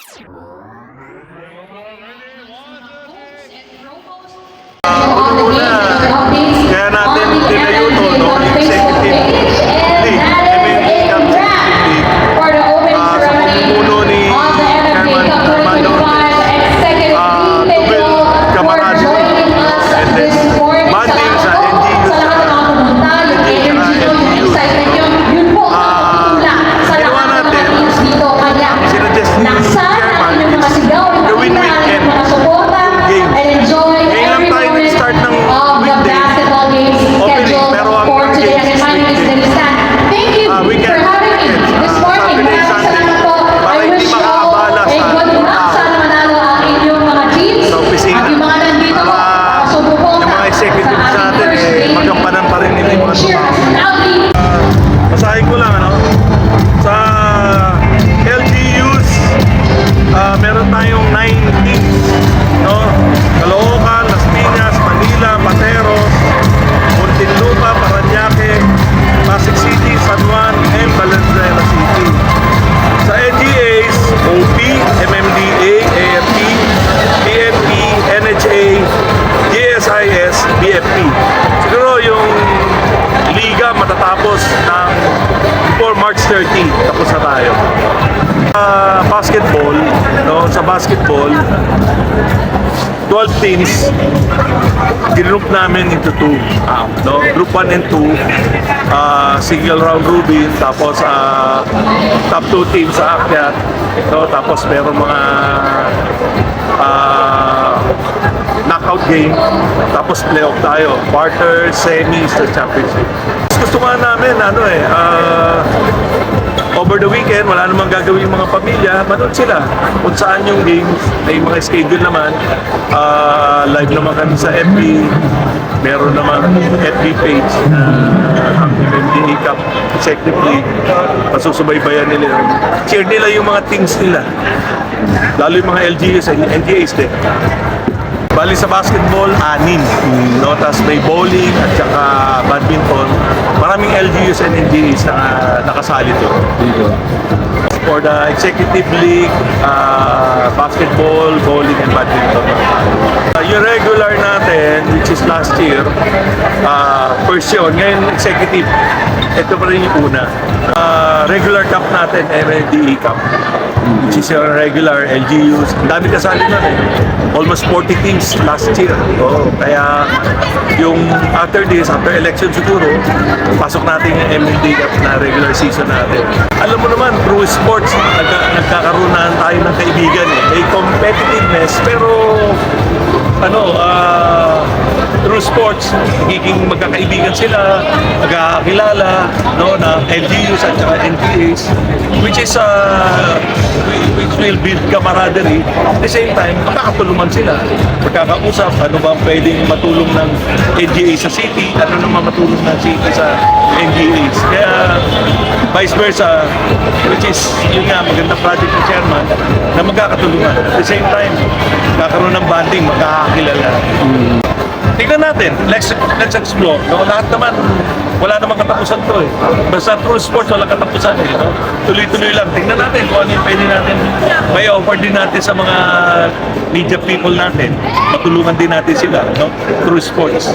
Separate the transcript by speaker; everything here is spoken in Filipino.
Speaker 1: Kaya natin tinayo to, no? Executive League, MMD Cup Executive League. Sa pamumuno ni Chairman Armando Ortiz, to build camaraderie and then bonding sa NGU sa LGU. Ginawa natin, sinuggest ni Chairman is gawin weekend yung games. Ngayon lang tayo nag-start ng weekday opening, pero ang games is weekend. Saturday, Sunday, para hindi makakabala sa opisina. Yung mga executives natin, magampanan pa rin nila yung mga masahin ko lang, ano? Sa LGUs, meron tayong 9 teams, no? Caloocan, Las Piñas, Manila, Pateros, Muntinlupa, Parañaque, Pasig City, San Juan, and Valenzuela City. Sa NGAs, OP, MMDA, AFP, PNP, NHA, GSIS, BFP. Siguro yung liga matatapos ng before March 30, tapos na tayo. Basketball, no? Sa basketball, 12 teams, ginroup namin into 2, no? Group 1 and 2, single round robin, tapos top 2 teams sa akyat, no? Tapos meron mga knockout game, tapos playoff tayo, quarter, semis, sa championship. Gusto nga namin, over the weekend, wala namang gagawin yung mga pamilya, manood sila kung saan yung games, may mga schedule naman, live naman kami sa FB, meron naman FB page na ang MMDA Cup Executive League, pasusubaybayan nila, cheer nila yung mga teams nila, lalo yung mga LGUs and NGAs din. Bali sa basketball, 6, no? Tapos may bowling at saka badminton. Maraming LGUs and NGAs na nakasali dito. For the Executive League, basketball, bowling, and badminton. Yung regular natin, which is last year, first yun. Ngayon, executive, ito pa rin yung una. Regular cup natin, MMDA Cup, which is yung regular LGUs. Ang dami kasali na almost 40 teams last year. Kaya yung after this, after election siguro, pasok natin yung MMDA Cup na regular season natin. Alam mo naman, through sports, nagkakaroon na tayo ng kaibigan. May competitiveness, pero through sports, magiging magkakaibigan sila, magkakakilala, no, na LGUs at saka NPAs, which will build camaraderie. At the same time, makakatulungan sila. Magkakausap, ano ba pwedeng matulong ng NGA sa city, ano naman matulong ng city sa NGAs. Kaya, vice versa, which is, yun nga, magandang project ng chairman, na magkakatulungan. At the same time, kakaroon ng bonding, magkakakilala. Tingnan natin, let's explore. No? Lahat naman, wala namang katapusan to eh. Basta through sports, wala katapusan eh. No? Tuloy-tuloy lang. Tingnan natin kung ano yung pwede natin. May offer din natin sa mga media people natin. Matulungan din natin sila, no? Through sports.